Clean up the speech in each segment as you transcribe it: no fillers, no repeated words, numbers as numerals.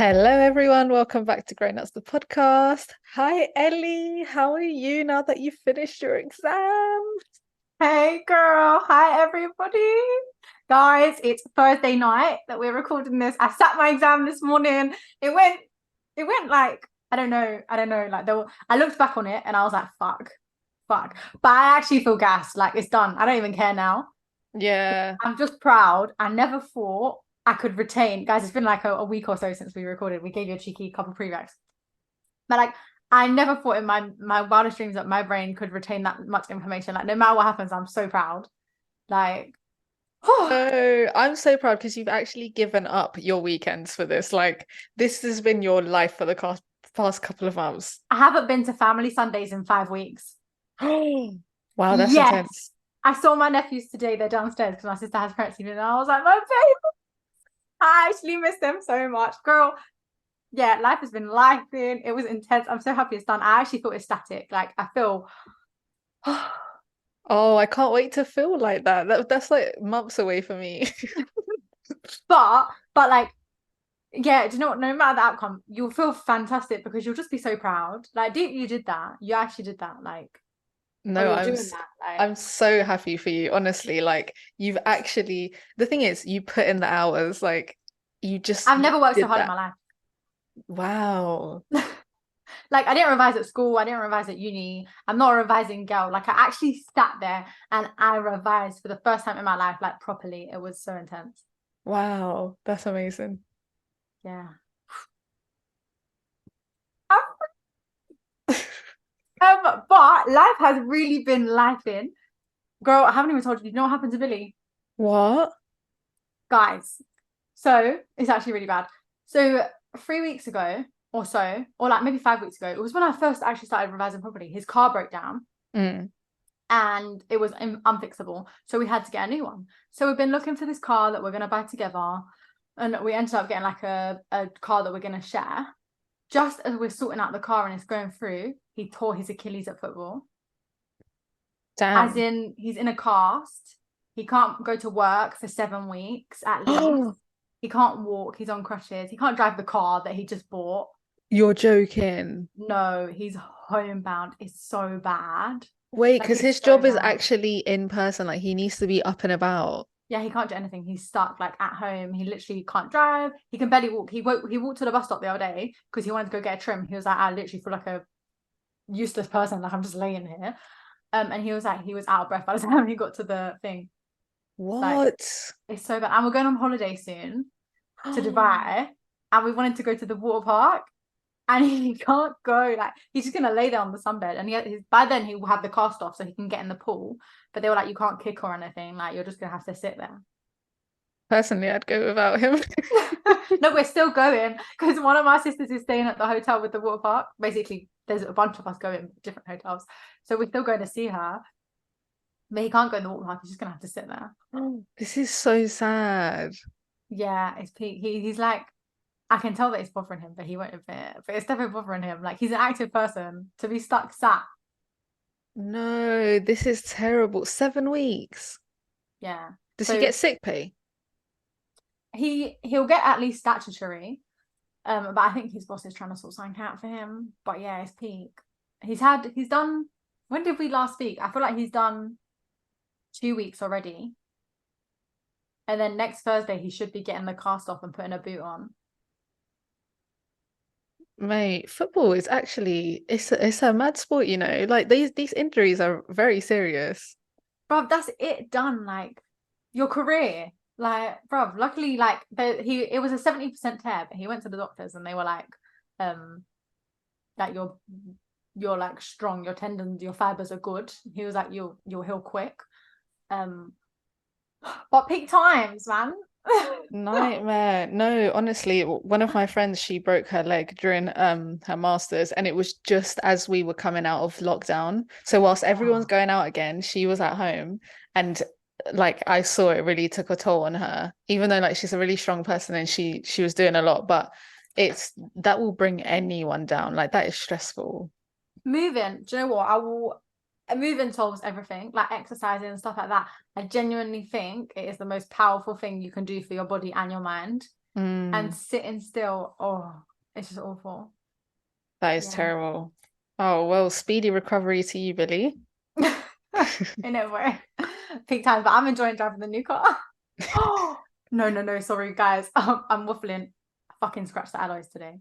Hello, everyone. Welcome back to Grown Ups, the podcast. Hi, Ellie. How are you now that you've finished your exam? Hey girl, hi everybody. Guys, it's Thursday night that we're recording this. I sat my exam this morning. It went it went like I don't know. Like I looked back on it and I was like, fuck. But I actually feel gassed. Like it's done. I don't even care now. Yeah. I'm just proud. I never thought I could retain. Guys, it's been like a week or so since we recorded. We gave you a cheeky couple prereqs. But like I never thought in my wildest dreams that my brain could retain that much information. Like no matter what happens, I'm so proud. Like, No, I'm so proud because you've actually given up your weekends for this. Like, this has been your life for the past couple of months. I haven't been to family Sundays in 5 weeks. Oh, wow, that's Yes. intense. I saw my nephews today. They're downstairs because my sister has parents evening. And I was like, my baby. I actually miss them so much. Girl, yeah, life has been life in. It was intense. I'm so happy it's done. I actually feel ecstatic. Like I feel Oh, I can't wait to feel like that. That's like months away for me. but like yeah, do you know what? No matter the outcome, you'll feel fantastic because you'll just be so proud. Like, dude, you did that. You actually did that. Like, or No, you're doing that. Like, I'm so happy for you, honestly. Like you've actually the thing is you put in the hours, like I've you never worked so did hard in that. my life. Wow. Like I didn't revise at school, I didn't revise at uni. I'm not a revising girl. Like I actually sat there and I revised for the first time in my life, like properly. It was so intense. Wow. That's amazing. Yeah. But life has really been life in. Girl, I haven't even told you. You know what happened to Billy? What? Guys. So it's actually really bad. So 3 weeks ago or so, or like maybe 5 weeks ago, it was when I first actually started revising properly. His car broke down Mm. and it was unfixable. So we had to get a new one. So we've been looking for this car that we're going to buy together. And we ended up getting like a car that we're going to share. Just as we're sorting out the car and it's going through, he tore his Achilles at football. As Damn. in, he's in a cast. He can't go to work for 7 weeks at least. Oh, He can't walk. He's on crutches. He can't drive the car that he just bought. you're joking. No, he's homebound. It's so bad. Wait, Like, because it's his so job is bad. actually in person. Like he needs to be up and about. Yeah, he can't do anything. He's stuck like at home. He literally can't drive. He can barely walk. He walked to the bus stop the other day because he wanted to go get a trim. He was like, I literally feel like a useless person. Like I'm just laying here. And he was like, he was out of breath by the time he got to the thing. Like What? it's so bad. And we're going on holiday soon to Dubai, and we wanted to go to the water park, and he can't go. Like he's just gonna lay there on the sunbed, and by then he will have the cast off, so he can get in the pool. But they were like, you can't kick or anything. Like you're just gonna have to sit there. Personally, I'd go without him. No, we're still going because one of my sisters is staying at the hotel with the water park. Basically, there's a bunch of us going different hotels, so we're still going to see her. But he can't go in the water park. He's just gonna have to sit there. This is so sad. Yeah, it's peak. He's like, I can tell that it's bothering him, but he won't admit it. But it's definitely bothering him. Like he's an active person to be stuck sat. No, this is terrible. 7 weeks. Yeah. Does he So get sick pay? he'll get at least statutory. But I think his boss is trying to sort something out for him. But yeah, it's peak. He's done. When did we last speak? I feel like he's done 2 weeks already. And then next Thursday he should be getting the cast off and putting a boot on. Mate, football is actually it's a mad sport, you know. Like these injuries are very serious. Bro, that's it done. Like your career. Like, bro, luckily, like it was a 70% tear, but he went to the doctors and they were um, like you're like strong, your tendons, your fibers are good. He was like, you'll heal quick. Um, but peak times, man. Nightmare. No, honestly, one of my friends, she broke her leg during her masters, and it was just as we were coming out of lockdown. So whilst everyone's Oh, going out again, she was at home, and like I saw it really took a toll on her, even though like she's a really strong person and she was doing a lot, but it's that will bring anyone down. Like that is stressful. moving. Do you know what? I will. Moving solves everything, like exercising and stuff like that. I genuinely think it is the most powerful thing you can do for your body and your mind. and Mm, sitting still. Oh, it's just awful. that is Yeah. terrible. Oh, well, speedy recovery to you, Billy. In a way. Peak times, but I'm enjoying driving the new car. Oh, no, no, no. Sorry, guys. I'm waffling. I fucking scratched the alloys today.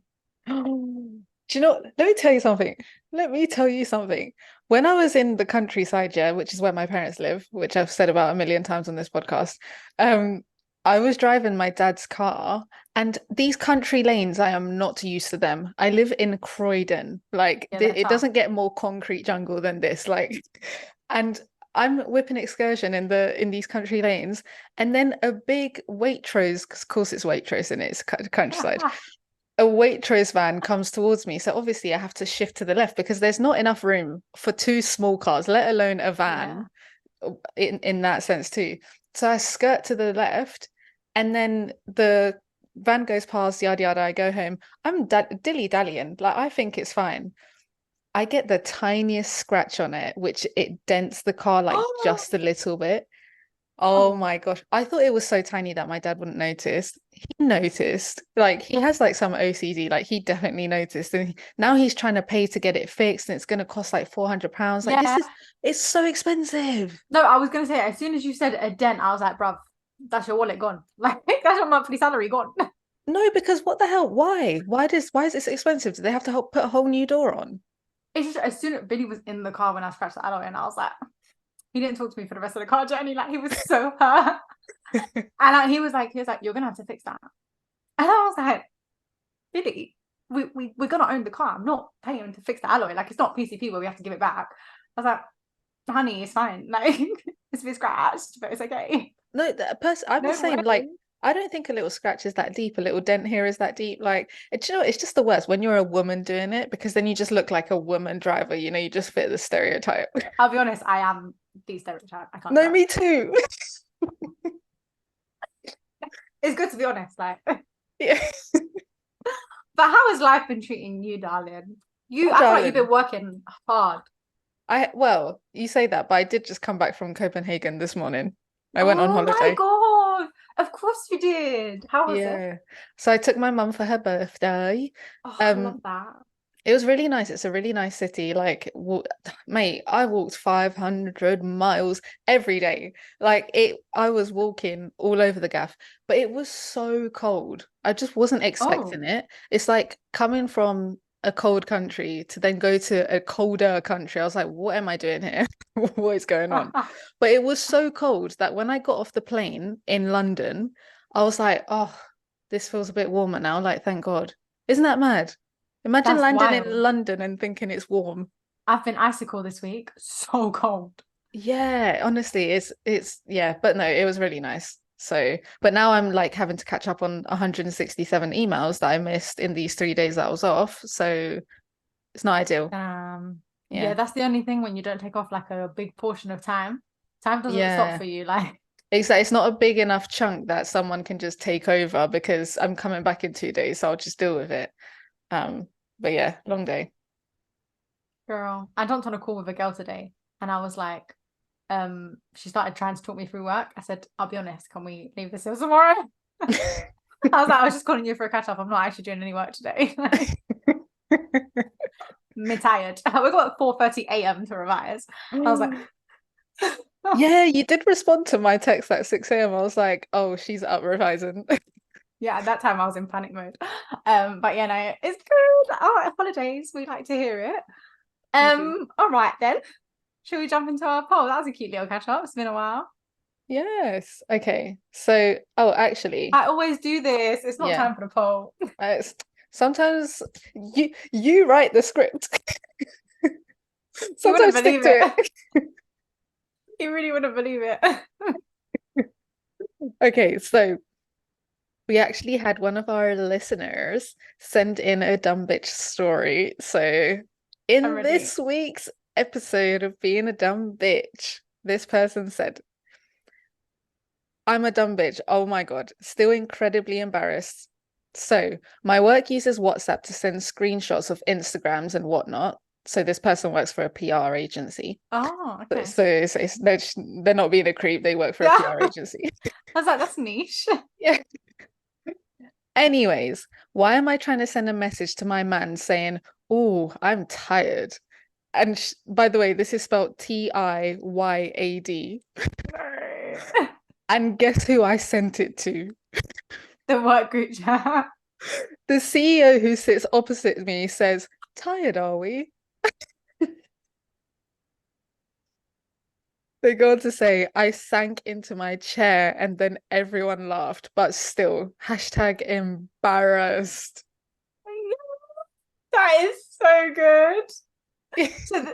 Do you know, let me tell you something. Let me tell you something. When I was in the countryside, yeah, which is where my parents live, which I've said about a million times on this podcast, um, I was driving my dad's car, and these country lanes, I am not used to them. I live in Croydon. Like, Yeah, they're it tough. doesn't get more concrete jungle than this. Like, and I'm whipping excursion in these country lanes, and then a big Waitrose, 'cause of course it's Waitrose and it's countryside, a Waitrose van comes towards me. So obviously I have to shift to the left because there's not enough room for two small cars, let alone a Yeah. van in that sense too. So I skirt to the left and then the van goes past, yada yada, I go home. I'm dilly-dallying. Like I think it's fine. I get the tiniest scratch on it, which it dents the car like Oh, just a little bit. Oh oh, my gosh. I thought it was so tiny that my dad wouldn't notice. He noticed. Like he has like some OCD, like he definitely noticed. And now he's trying to pay to get it fixed and it's gonna cost like £400. Like this yeah. is it's so expensive. No, I was gonna say as soon as you said a dent, I was like, bruv, that's your wallet gone. Like that's your monthly salary gone. No, because what the hell? Why? Why is this expensive? Do they have to help put a whole new door on? It's just as soon as Billy was in the car when I scratched the alloy, and I was like, he didn't talk to me for the rest of the car journey. Like he was so hurt, and he was like, you're gonna have to fix that. And I was like, Billy, we're gonna own the car. I'm not paying to fix the alloy. Like it's not PCP where we have to give it back. I was like, honey, it's fine. Like it's a bit scratched, but it's okay. No, that person I'm the Don't same. Like worry. I don't think a little scratch is that deep, a little dent here is that deep. Like, you know, it's just the worst when you're a woman doing it because then you just look like a woman driver, you know, you just fit the stereotype. I'll be honest, I am the stereotype. I can't No, drive. me too. It's good to be honest, like. But Yeah. how has life been treating you, darling? Oh, I feel like you've darling. been working hard. Well, you say that, but I did just come back from Copenhagen this morning. I went on Oh my holiday. God. Of course you did. How was it? Yeah. So I took my mum for her birthday. Oh, I love Um, that. It was really nice. It's a really nice city. Like, mate, I walked 500 miles every day. Like I was walking all over the gaff, but it was so cold. I just wasn't Oh. expecting it. It's like coming from a cold country to then go to a colder country. I was like, what am I doing here? What is going on? But it was so cold that when I got off the plane in London, I was like, oh, this feels a bit warmer now. Like, thank God. Isn't that mad? Imagine That's landing in wild. London and thinking it's warm. I've been icicle this week. So cold. Yeah, honestly, it's yeah, but no, it was really nice. So, but now I'm like having to catch up on 167 emails that I missed in these 3 days that I was off. So it's not ideal. Yeah, Yeah. that's the only thing when you don't take off like a big portion of time. Time doesn't stop Yeah. for you. Like, Exactly. It's not a big enough chunk that someone can just take over because I'm coming back in 2 days, so I'll just deal with it. Um, but yeah, long day. girl, I jumped on a call with a girl today and I was like, she started trying to talk me through work. I said, I'll be honest, can we leave this till tomorrow? I was like, I was just calling you for a catch up. I'm not actually doing any work today. Like, I'm tired. We got 4:30 a.m. to revise. I was like, Yeah, you did respond to my text at 6 a.m. I was like, oh, she's up revising. yeah, at that time I was in panic mode. But yeah, no, it's good. Oh, holidays, we like to hear it. We do. All right then. Should we jump into our poll? That was a cute little catch up. It's been a while. Yes. Okay. So, oh, actually, I always do this. It's not yeah. time for the poll. It's, sometimes you write the script. You wouldn't Sometimes stick believe to it. it. You really wouldn't believe it. Okay, so we actually had one of our listeners send in a dumb bitch story. So, I'm in ready. this week's episode of Being a Dumb Bitch, this person said, I'm a dumb bitch. Oh my God. Still incredibly embarrassed. So, my work uses WhatsApp to send screenshots of Instagrams and whatnot. So, this person works for a PR agency. Oh, So, okay. they're not being a creep, they work for a Yeah. PR agency. I was like, that's niche. Yeah. Anyways, why am I trying to send a message to my man saying, "Oh, I'm tired"? And by the way, this is spelled Tiyad. No. And guess who I sent it to? The work group chat. The CEO who sits opposite me says, "Tired, are we?" They go on to say, I sank into my chair and then everyone laughed, but still, hashtag embarrassed. That is so good. So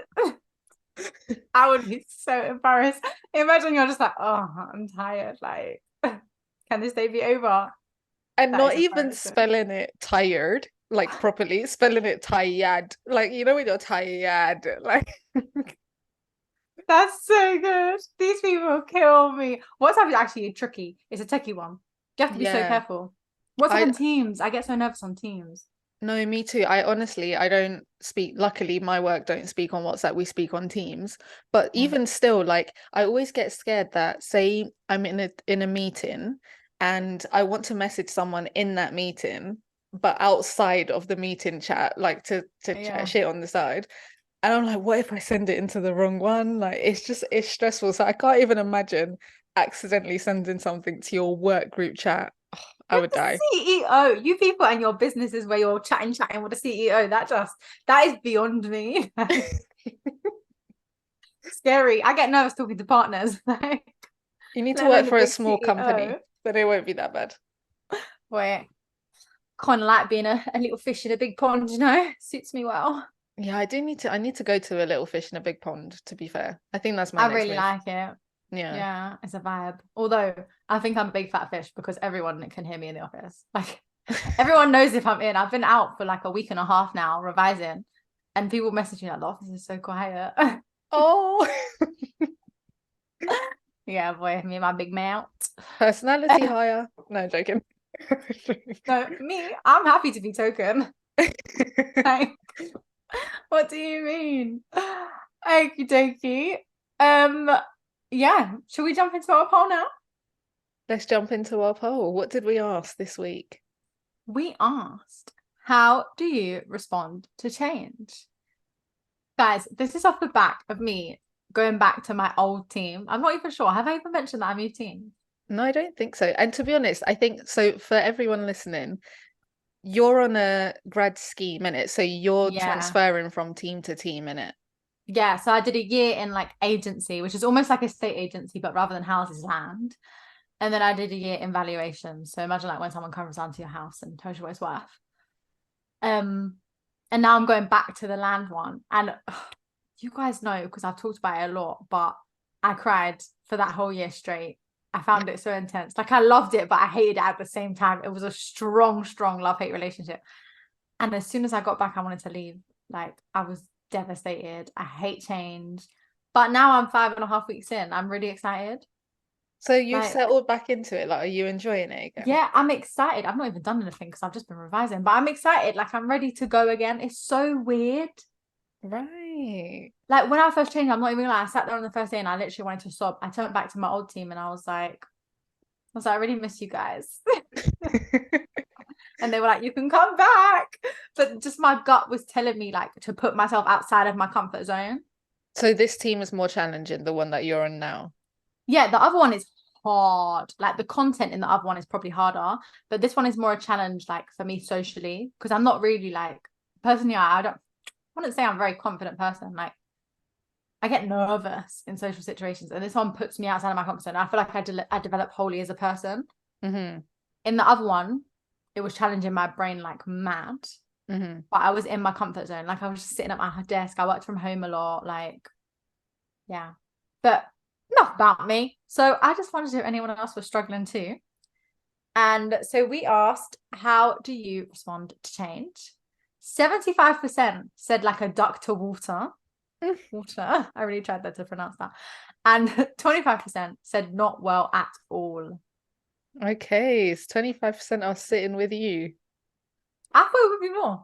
I would be so embarrassed. Imagine you're just like, oh, I'm tired. Like, can this day be over? And That is not even embarrassing. spelling it tired, like properly, spelling it tired. Like, you know when you're tired, like That's so good. These people kill me. WhatsApp is actually tricky. It's a tricky one. You have to be so yeah. careful. WhatsApp I on Teams. I get so nervous on Teams. No, me too. I honestly, I don't speak, luckily my work don't speak on WhatsApp, we speak on Teams. But Mm. even still, like I always get scared that say I'm in a meeting and I want to message someone in that meeting, but outside of the meeting chat, like to chat Yeah. shit on the side. And I'm like, what if I send it into the wrong one? Like it's stressful. So I can't even imagine accidentally sending something to your work group chat. Oh, I You're would the die. CEO. You people and your businesses where you're chatting with the CEO. That is beyond me. Scary. I get nervous talking to partners. Like, You need to let work alone the for a big small company, CEO. then it won't be that bad. Wait, kind of like being a little fish in a big pond, you know? Suits me well. Yeah, I need to go to a little fish in a big pond, to be fair. I think that's my I next really move. like it. Yeah. Yeah, it's a vibe. Although I think I'm a big fat fish because everyone can hear me in the office. Like everyone knows if I'm in. I've been out for like a week and a half now revising, and people message me like the office is so quiet. Oh, Yeah, boy, me and my big mouth. personality hire. No, joking. No, me, I'm happy to be token. Like, what do you mean? Okie dokie. Um, yeah. Should we jump into our poll now? Let's jump into our poll. What did we ask this week? We asked, how do you respond to change? Guys, this is off the back of me going back to my old team. I'm not even sure. Have I even mentioned that I moved team? No, I don't think so. And to be honest, I think so for everyone listening, you're on a grad scheme in it, so you're Yeah. transferring from team to team in it. Yeah. So I did a year in like agency, which is almost like a state agency, but rather than houses, land. And then I did a year in valuation. So imagine like when someone comes down to your house and tells you what it's worth. Um, and now I'm going back to the land one. And you guys know because I've talked about it a lot, but I cried for that whole year straight. I found it so intense. Like I loved it, but I hated it at the same time. It was a strong, strong love-hate relationship. And as soon as I got back, I wanted to leave. Like I was devastated. I hate change. But now I'm 5.5 weeks in. I'm really excited. So you've Like, settled back into it. Like, are you enjoying it again? yeah, I'm excited. I've not even done anything because I've just been revising, but I'm excited. Like I'm ready to go again. It's so weird. Right. Like when I first changed, I'm not even gonna lie, I sat there on the first day and I literally wanted to sob. I turned back to my old team and I really miss you guys. And they were like, you can come back. But just my gut was telling me like to put myself outside of my comfort zone. So this team is more challenging, the one that you're on now. Yeah, the other one is hard. Like the content in the other one is probably harder, but this one is more a challenge, like for me socially, because I'm not really like personally, I don't I wouldn't say I'm a very confident person. Like I get nervous in social situations, and this one puts me outside of my comfort zone. I feel like I develop wholly as a person. Mm-hmm. In the other one, it was challenging my brain like mad, Mm-hmm. but I was in my comfort zone. Like I was just sitting at my desk. I worked from home a lot. Like, yeah. But enough about me. So I just wondered if anyone else was struggling too. And so we asked, how do you respond to change? 75% said like a duck to water. Water. I really tried that to pronounce that. And 25% said not well at all. Okay, so 25% are sitting with you. I thought it would be more.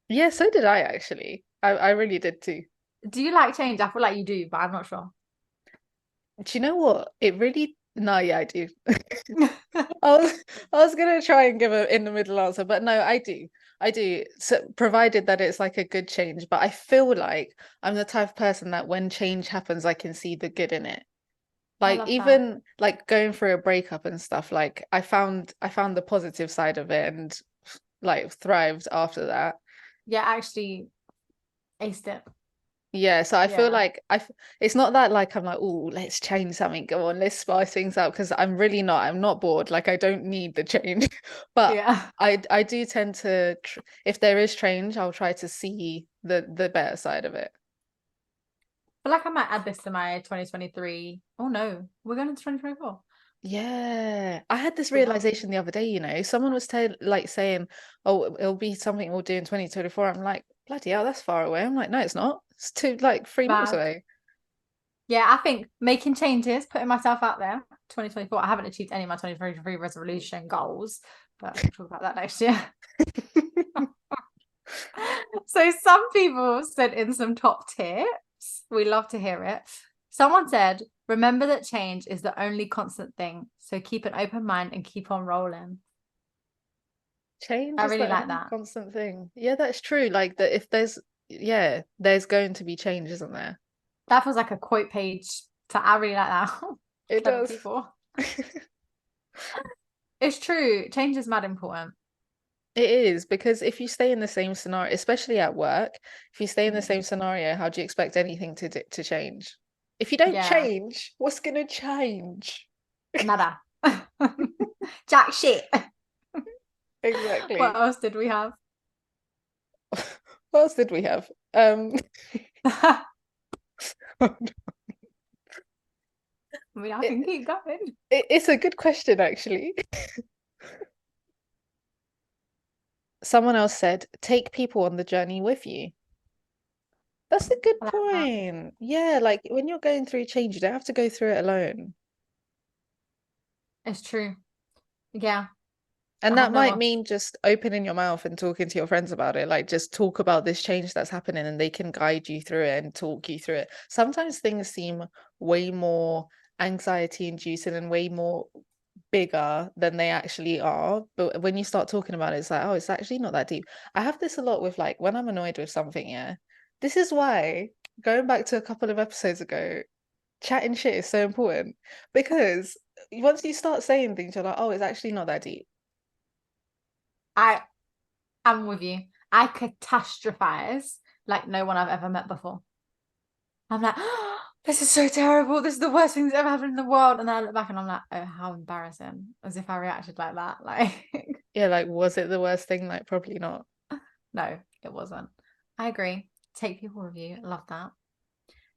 Yeah, so did I actually. I really did too. Do you like change? I feel like you do, but I'm not sure. Do you know what? It really No, yeah, I do. I was I was gonna try and give a in the middle answer, but no, I do. I do. So provided that it's like a good change. But I feel like I'm the type of person that when change happens, I can see the good in it. I Like love that. even like going through a breakup and stuff, like I found the positive side of it and like thrived after that. Yeah, actually aced it. Yeah, so I feel Yeah. like it's not that like I'm like, oh, let's change something. Go on, let's spice things up because I'm really not. I'm not bored. Like I don't need the change. But Yeah. I do tend to tr if there is change, I'll try to see the better side of it. But like I might add this to my 2023. Oh no, we're going into 2024. Yeah. I had this We are. realization the other day, someone was like saying, "Oh, it'll be something we'll do in 2024." I'm like, "Bloody hell, that's far away." I'm like, "No, it's not. It's two like 3 months Bad. away." Yeah, I think making changes, putting myself out there, 2024. I haven't achieved any of my 2023 resolution goals, but we'll talk about that next year. So some people sent in some top tips. We love to hear it. Someone said, remember that change is the only constant thing. So keep an open mind and keep on rolling. Change I is really the like only that. constant thing. Yeah, that's true. Like that if there's going to be change, isn't there? That feels like a quote page. So I really like that. It Clever does. people. It's true. Change is mad important. It is because if you stay in the same scenario, especially at work, if you stay in the Mm. same scenario, how do you expect anything to change? If you don't Yeah, change, what's gonna change? nada. Jack shit. What Exactly. else did we have? What else did we have? I mean, I it, can keep going. it's a good question, actually. Someone else said, take people on the journey with you. That's a good I like that. point. Yeah, like when you're going through change, you don't have to go through it alone. It's true. Yeah, And I have that no might one. mean just opening your mouth and talking to your friends about it. Like just talk about this change that's happening and they can guide you through it and talk you through it. Sometimes things seem way more anxiety inducing and way more bigger than they actually are. But when you start talking about it, it's like, oh, it's actually not that deep. I have this a lot with like when I'm annoyed with something, yeah. This is why going back to a couple of episodes ago, chatting shit is so important because once you start saying things, you're like, oh, it's actually not that deep. I am with you. I catastrophize like no one I've ever met before. I'm like, oh, this is so terrible. This is the worst thing that's ever happened in the world. And then I look back and I'm like, oh, how embarrassing. As if I reacted like that. Like, Yeah, like, was it the worst thing? Like, probably not. no, it wasn't. I agree. Take people with you. Love that.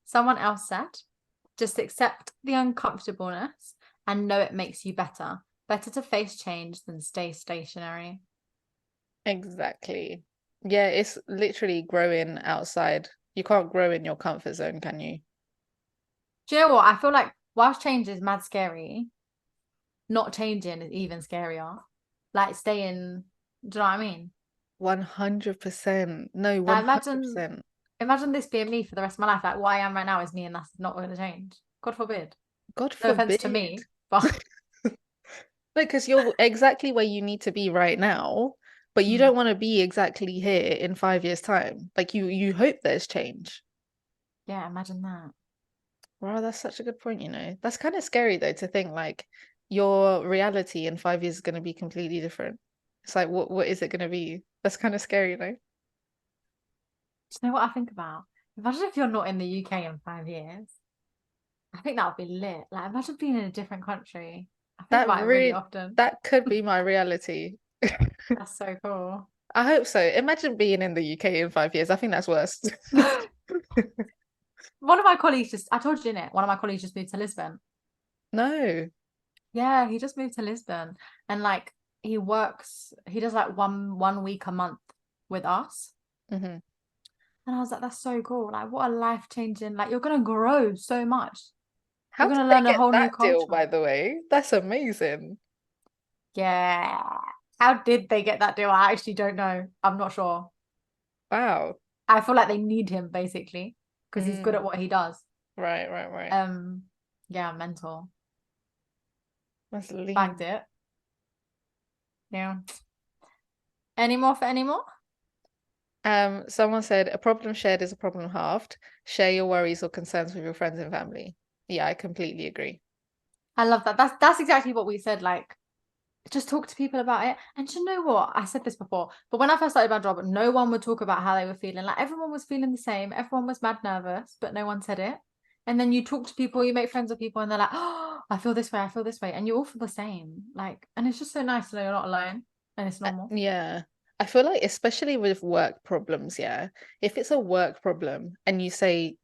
Someone else said, just accept the uncomfortableness and know it makes you better. Better to face change than stay stationary. Exactly. Yeah, it's literally growing outside. You can't grow in your comfort zone, can you? Do you know what? I feel like whilst change is mad scary, not changing is even scarier. Like staying, do you know what I mean? 100%. No, Like imagine 100%. imagine this being me for the rest of my life. Like what I am right now is me and that's not going to change. God forbid. God No offense to forbid. me, but No, because you're exactly where you need to be right now, but you mm, don't want to be exactly here in 5 years' time. Like you hope there's change. yeah, imagine that. Wow, that's such a good point. That's kind of scary though to think like your reality in 5 years is going to be completely different. It's like what is it going to be? That's kind of scary though. Do you know what I think about? Imagine if you're not in the UK in 5 years. I think that would be lit. Like imagine being in a different country. I think That about it really really often. that could be my reality. That's so cool. I hope so. Imagine being in the UK in 5 years. I think that's worse. One of my colleagues just, I told you in it, one of my colleagues just moved to Lisbon. No. Yeah, he just moved to Lisbon and like he does like one week a month with us. Hmm. And I was like, that's so cool. Like, what a life-changing, like you're gonna grow so much. You're How did gonna they learn a get whole new that deal, culture. by the way? That's amazing. Yeah. How did they get that deal? I actually don't know. I'm not sure. Wow. I feel like they need him basically because he's good Mm, at what he does. right, right, right. Um, yeah, mental. That's bagged lean. it. Yeah. Any more for any more? Someone said a problem shared is a problem halved. Share your worries or concerns with your friends and family. Yeah, I completely agree. I love that. That's exactly what we said. Like, just talk to people about it. And you know what? I said this before, but when I first started my job, no one would talk about how they were feeling. Like everyone was feeling the same. Everyone was mad nervous, but no one said it. And then you talk to people, you make friends with people, and they're like, "Oh, I feel this way. I feel this way," and you all feel the same. Like, and it's just so nice to know you're not alone, and it's normal. Yeah. I feel like, especially with work problems, yeah, if it's a work problem and you say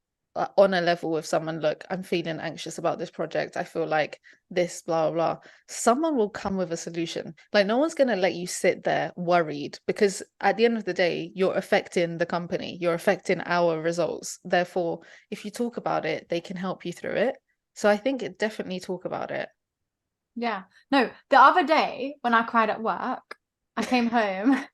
on a level with someone, look, I'm feeling anxious about this project, I feel like this, blah, blah, someone will come with a solution. Like, no one's going to let you sit there worried because at the end of the day, you're affecting the company, you're affecting our results. Therefore, if you talk about it, they can help you through it. So I think it definitely talk about it. Yeah. No, the other day when I cried at work, I came home.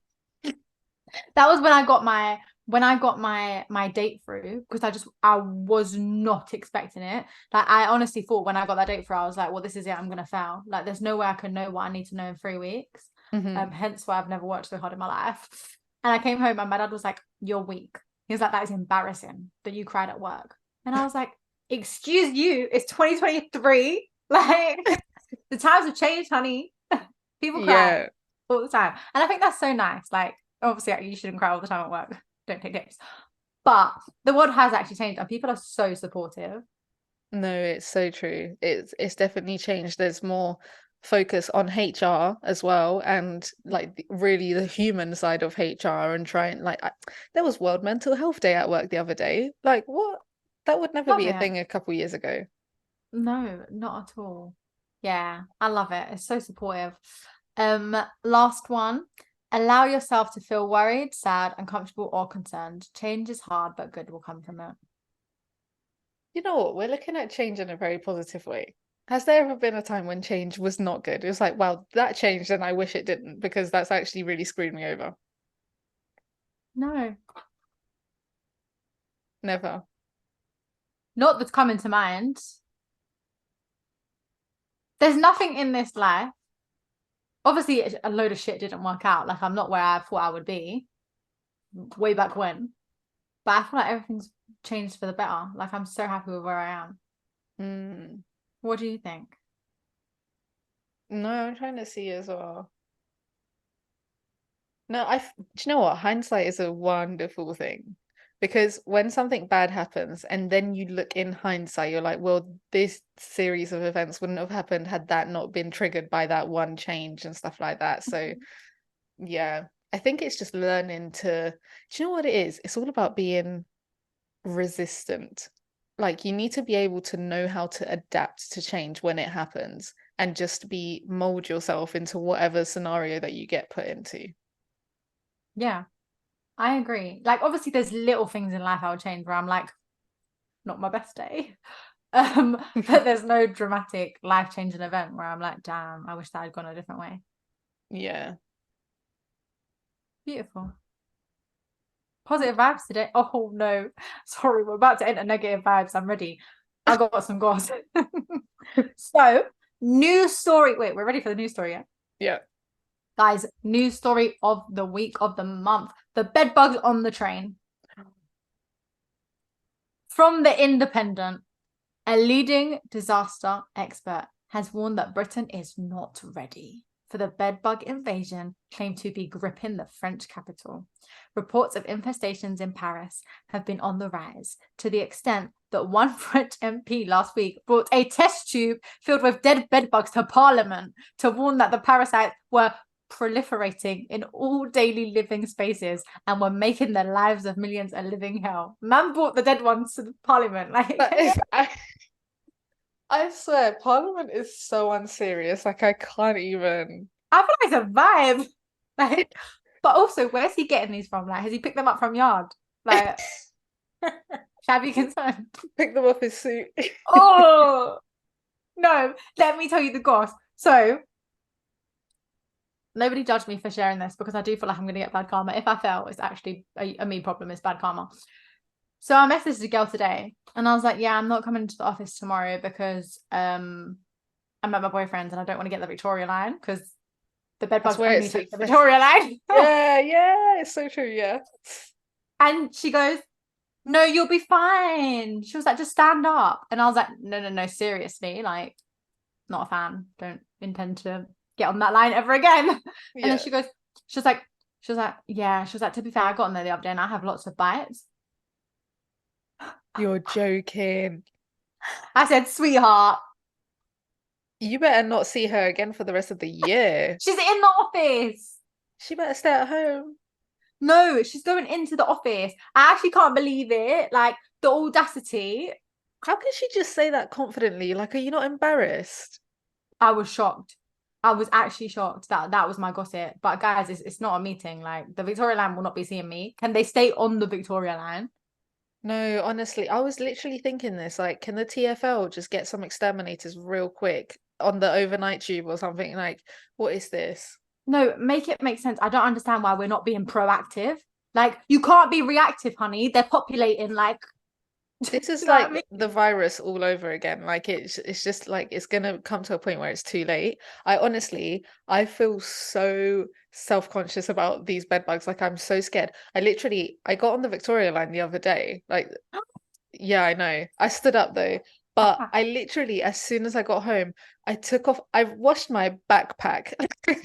That was when I got my date through, because I was not expecting it. Like I honestly thought when I got that date through, I was like, well, this is it, I'm gonna fail. Like there's no way I can know what I need to know in 3 weeks. Hmm. Hence why I've never worked so hard in my life. And I came home and my dad was like, you're weak. He was like, that is embarrassing that you cried at work. And I was like, excuse you, it's 2023. Like the times have changed, honey. People cry Yeah. all the time. And I think that's so nice. Like, obviously, you shouldn't cry all the time at work. Don't take tips. But the world has actually changed and people are so supportive. No, it's so true. It's definitely changed. There's more focus on HR as well, and like really the human side of HR and trying like there was World Mental Health Day at work the other day. Like what? That would never Love be a it. thing a couple years ago. No, not at all. Yeah, I love it. It's so supportive. Last one. Allow yourself to feel worried, sad, uncomfortable, or concerned. Change is hard, but good will come from it. You know what? We're looking at change in a very positive way. Has there ever been a time when change was not good? It was like, wow, that changed and I wish it didn't because that's actually really screwed me over. No, Never. not that's coming to mind. There's nothing in this life. Obviously, a load of shit didn't work out. Like, I'm not where I thought I would be way back when. But I feel like everything's changed for the better. Like, I'm so happy with where I am. Mm. What do you think? No, I'm trying to see as well. No, do you know what? Hindsight is a wonderful thing because when something bad happens and then you look in hindsight, you're like, well, this series of events wouldn't have happened had that not been triggered by that one change and stuff like that. So, yeah, I think it's just learning to, do you know what it is? It's all about being resistant. Like, you need to be able to know how to adapt to change when it happens and just be mold yourself into whatever scenario that you get put into. Yeah, I agree. Like, obviously, there's little things in life I would change where I'm like, not my best day. But there's no dramatic life-changing event where I'm like, damn, I wish that had gone a different way. Yeah. Beautiful. Positive vibes today. Oh no. Sorry, we're about to enter negative vibes. I'm ready. I got some gossip. So, news story. Wait, we're ready for the news story, yeah? Yeah. Guys, news story of the week, of the month. The bed bugs on the train. From The Independent, a leading disaster expert has warned that Britain is not ready for the bedbug invasion claimed to be gripping the French capital. Reports of infestations in Paris have been on the rise, to the extent that one French MP last week brought a test tube filled with dead bedbugs to Parliament to warn that the parasites were proliferating in all daily living spaces and were making the lives of millions a living hell. Man brought the dead ones to the Parliament. Like, That is, I swear, Parliament is so unserious. Like, I can't even. I feel like it's a vibe. Like, but also, where's he getting these from? Like, has he picked them up from yard? Like, shall I be concerned? Pick them off his suit. Oh no! Let me tell you the goss. So, nobody judge me for sharing this because I do feel like I'm going to get bad karma. If I fail, it's actually a me problem. It's bad karma. So I messaged a girl today, and I was like, "Yeah, I'm not coming to the office tomorrow because I'm at my boyfriend's and I don't want to get the Victoria line because the bed That's bugs where only it's touch the Victoria line. yeah, it's so true, yeah. And she goes, no, you'll be fine. She was like, just stand up. And I was like, no, seriously, like, not a fan. Don't intend to get on that line ever again. And then Yeah. she was like, yeah. She was like, to be fair, I got on there the other day and I have lots of bites. You're joking. I said, sweetheart, You better not see her again for the rest of the year. she's in the office. She better stay at home. No, she's going into the office. I actually can't believe it. Like, the audacity. How can she just say that confidently? Like, are you not embarrassed? I was shocked. I was actually shocked that was my gossip. But guys, it's not a meeting. Like, the Victoria line will not be seeing me. Can they stay on the Victoria line? No, honestly, I was literally thinking this, like, can the TFL just get some exterminators real quick on the overnight tube or something? Like, what is this? No, make it make sense. I don't understand why we're not being proactive. Like, you can't be reactive, honey. They're populating, like, This you is know what I like mean? the virus all over again. Like it's just like it's gonna come to a point where it's too late. I feel so self-conscious about these bed bugs. Like I'm so scared. I got on the Victoria line the other day. Like, yeah, I know. I stood up though, but I literally, as soon as I got home, I washed my backpack.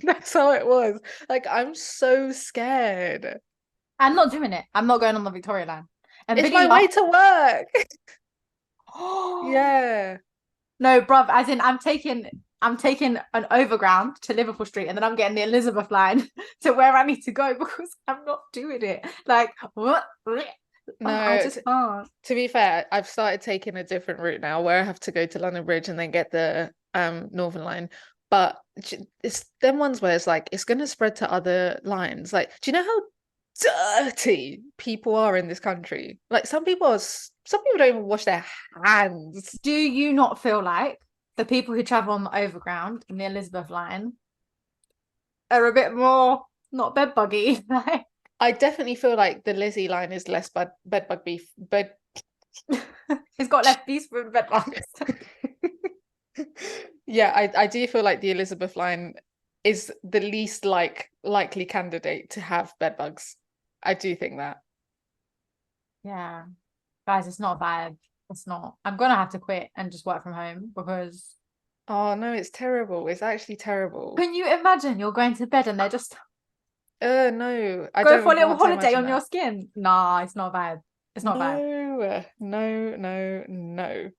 That's how it was. Like I'm so scared. I'm not doing it. I'm not going on the Victoria line. And It's Billy my way laughed. to work. Oh Yeah. no, bruv, as in I'm taking an overground to Liverpool Street and then I'm getting the Elizabeth line to where I need to go because I'm not doing it. Like, what? I No, just can't. to be fair, I've started taking a different route now where I have to go to London Bridge and then get the Northern Line. But it's them ones where it's like it's gonna spread to other lines. Like, do you know how dirty people are in this country? Like some people don't even wash their hands. Do you not feel like the people who travel on the overground in the Elizabeth line are a bit more not bed buggy? Like, I definitely feel like the Lizzie line is less bed bug beef bed he's got left piece for bed bugs. Yeah, I do feel like the Elizabeth line is the least likely candidate to have bed bugs. I do think that. Yeah, guys, it's not a vibe. It's not. I'm gonna have to quit and just work from home because Oh no, it's terrible. It's actually terrible. can you imagine you're going to bed and they're just No, I go don't for a even little want to holiday imagine on your that. skin? Nah, it's not a vibe. It's not a vibe. No.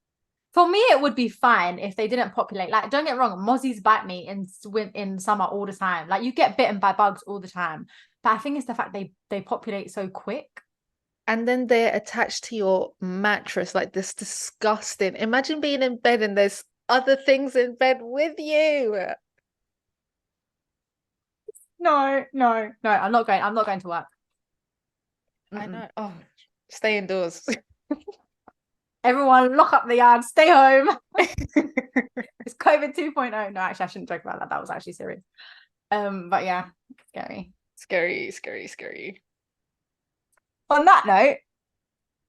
For me, it would be fine if they didn't populate. Like, don't get wrong, mozzies bite me in summer all the time. Like, you get bitten by bugs all the time. But I think it's the fact they populate so quick. And then they're attached to your mattress like this disgusting. Imagine being in bed and there's other things in bed with you. No. I'm not going. I'm not going to work. I Mm-mm. know. Oh, stay indoors. Everyone, lock up the yard. Stay home. It's COVID 2.0. No, actually, I shouldn't joke about that. That was actually serious. But yeah, scary. Scary. On that note,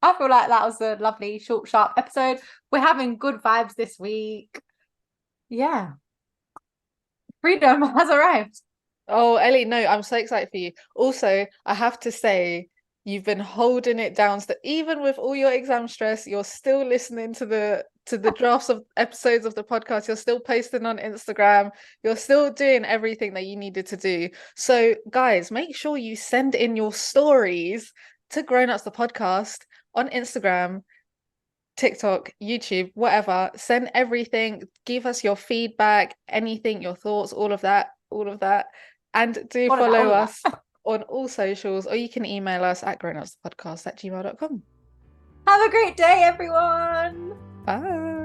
I feel like that was a lovely, short, sharp episode. We're having good vibes this week. Yeah, freedom has arrived. Oh, Ellie, no, I'm so excited for you. Also, I have to say, you've been holding it down. So even with all your exam stress, you're still listening to the drafts of episodes of the podcast. You're still posting on Instagram. You're still doing everything that you needed to do. So, guys, make sure you send in your stories to Grown Ups the podcast on Instagram, TikTok, YouTube, whatever. Send everything. Give us your feedback, anything, your thoughts, all of that. And do All of that, follow all of us that. on all socials, or you can email us at grownupspodcast@gmail.com. Have a great day, everyone. Bye.